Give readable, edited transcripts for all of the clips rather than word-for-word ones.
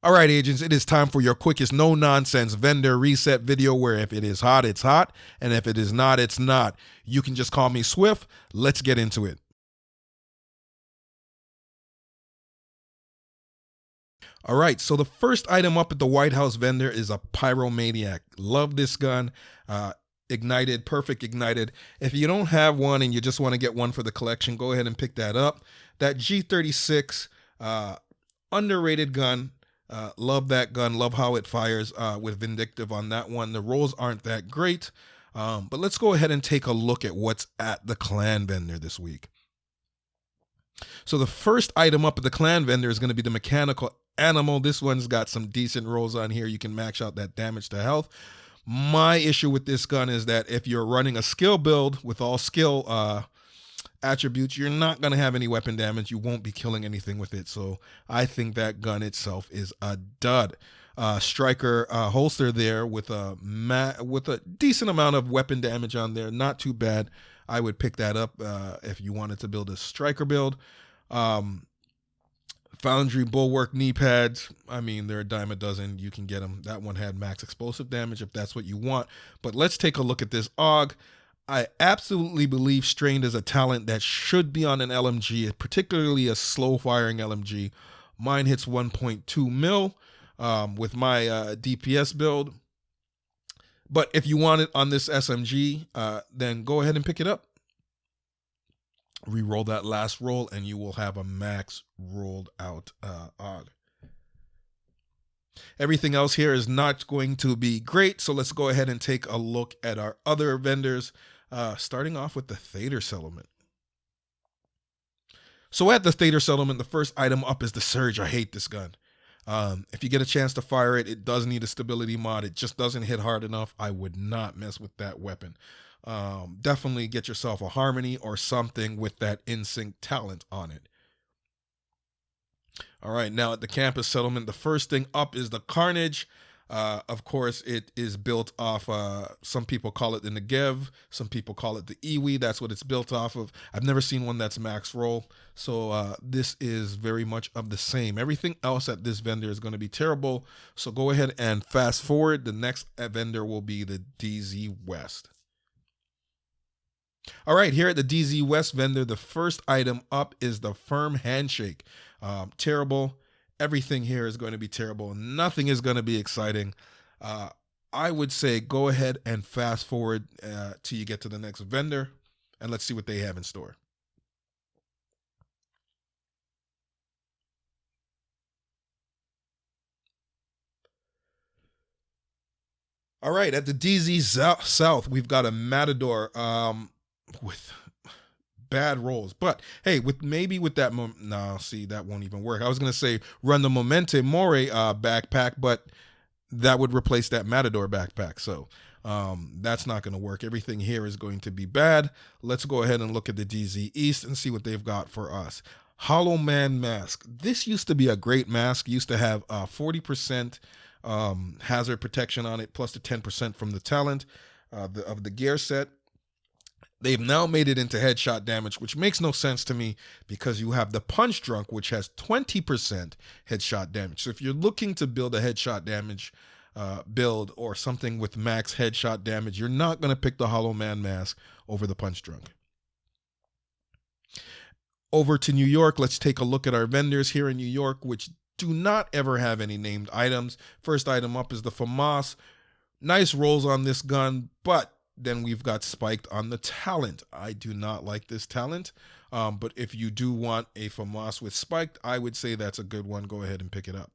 All right, agents, it is time for your quickest no-nonsense vendor reset video where if it is hot, it's hot, and if it is not, it's not. You can just call me Swift. Let's get into it. All right, so the first item up at the White House vendor is a Pyromaniac. Love this gun. Ignited, perfect ignited. If you don't have one and you just want to get one for the collection, go ahead and pick that up. That G36, underrated gun. Love that gun. Love how it fires with Vindictive on that one. The rolls aren't that great, but let's go ahead and take a look at what's at the Clan vendor this week. So the first item up at the Clan vendor is going to be the Mechanical Animal. This one's got some decent rolls on here. You can max out that damage to health. My issue with this gun is that if you're running a skill build with all skill attributes, you're not going to have any weapon damage. You won't be killing anything with it. So I think that gun itself is a dud. Striker holster there with a decent amount of weapon damage on there. Not too bad. I would pick that up if you wanted to build a striker build. Foundry Bulwark knee pads. I mean, they're a dime a dozen. You can get them. That one had max explosive damage if that's what you want. But let's take a look at this AUG. I absolutely believe Strained is a talent that should be on an LMG, particularly a slow-firing LMG. Mine hits 1.2 mil with my DPS build. But if you want it on this SMG, then go ahead and pick it up. Re-roll that last roll, and you will have a max rolled out AUG. Everything else here is not going to be great, so let's go ahead and take a look at our other vendors, starting off with the Thader Settlement. So at the Thader Settlement, the first item up is the Surge. I hate this gun. If you get a chance to fire it, it does need a stability mod. It just doesn't hit hard enough. I would not mess with that weapon. Definitely get yourself a Harmony or something with that in-sync talent on it. All right, now at the Campus Settlement, the first thing up is the Carnage. Of course, it is built off, some people call it the Negev, some people call it the Iwi. That's what it's built off of. I've never seen one that's max roll, so this is very much of the same. Everything else at this vendor is going to be terrible, so go ahead and fast forward. The next vendor will be the DZ West. All right, here at the DZ West vendor, the first item up is the Firm Handshake. Terrible. Everything here is going to be terrible. Nothing is going to be exciting. I would say go ahead and fast forward till you get to the next vendor, and let's see what they have in store. All right, at the DZ South, we've got a Matador with bad rolls, but hey, with that no, see, that won't even work. I was gonna say run the Momente More backpack, but that would replace that Matador backpack, so that's not gonna work. Everything here is going to be bad. Let's go ahead and look at the DZ East and see what they've got for us. Hollow Man Mask. This used to be a great mask. Used to have 40% hazard protection on it, plus the 10% from the talent of the gear set. They've now made it into headshot damage, which makes no sense to me because you have the Punch Drunk, which has 20% headshot damage. So if you're looking to build a headshot damage build or something with max headshot damage, you're not going to pick the Hollow Man Mask over the Punch Drunk. Over to New York, let's take a look at our vendors here in New York, which do not ever have any named items. First item up is the FAMAS. Nice rolls on this gun, but then we've got Spiked on the talent. I do not like this talent, but if you do want a FAMAS with Spiked, I would say that's a good one. Go ahead and pick it up.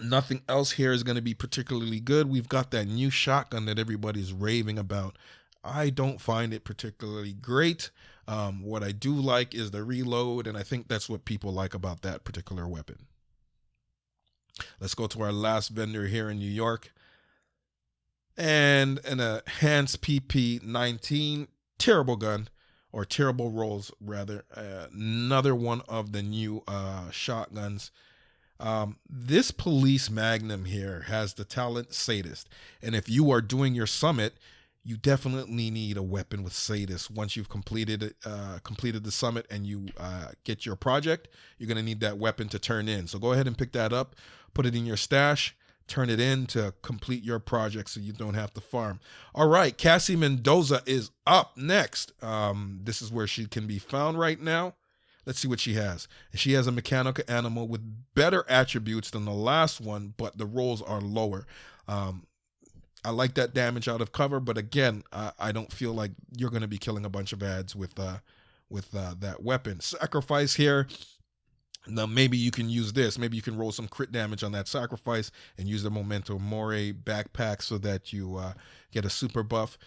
Nothing else here is going to be particularly good. We've got that new shotgun that everybody's raving about. I don't find it particularly great. What I do like is the reload, and I think that's what people like about that particular weapon. Let's go to our last vendor here in New York. And an Enhanced PP-19, terrible gun, or terrible rolls rather. Another one of the new shotguns. This Police Magnum here has the talent Sadist, and if you are doing your summit, you definitely need a weapon with Sadis. Once you've completed the summit and you get your project, you're going to need that weapon to turn in. So go ahead and pick that up, put it in your stash, turn it in to complete your project so you don't have to farm. All right, Cassie Mendoza is up next. This is where she can be found right now. Let's see what she has. She has a mechanical animal with better attributes than the last one, but the rolls are lower. I like that damage out of cover, but again, I don't feel like you're going to be killing a bunch of ads with that weapon. Sacrifice here. Now maybe you can use this. Maybe you can roll some crit damage on that sacrifice and use the Memento Mori backpack so that you get a super buff.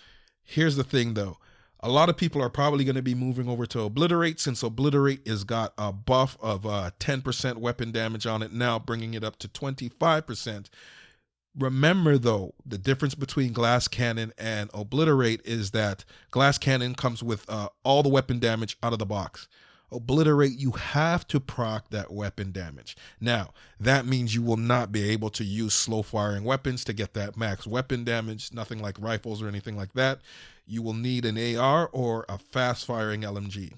Here's the thing though. A lot of people are probably going to be moving over to Obliterate, since Obliterate has got a buff of 10% weapon damage on it now, bringing it up to 25%. Remember, though, the difference between Glass Cannon and Obliterate is that Glass Cannon comes with all the weapon damage out of the box. Obliterate, you have to proc that weapon damage. Now, that means you will not be able to use slow-firing weapons to get that max weapon damage, nothing like rifles or anything like that. You will need an AR or a fast-firing LMG.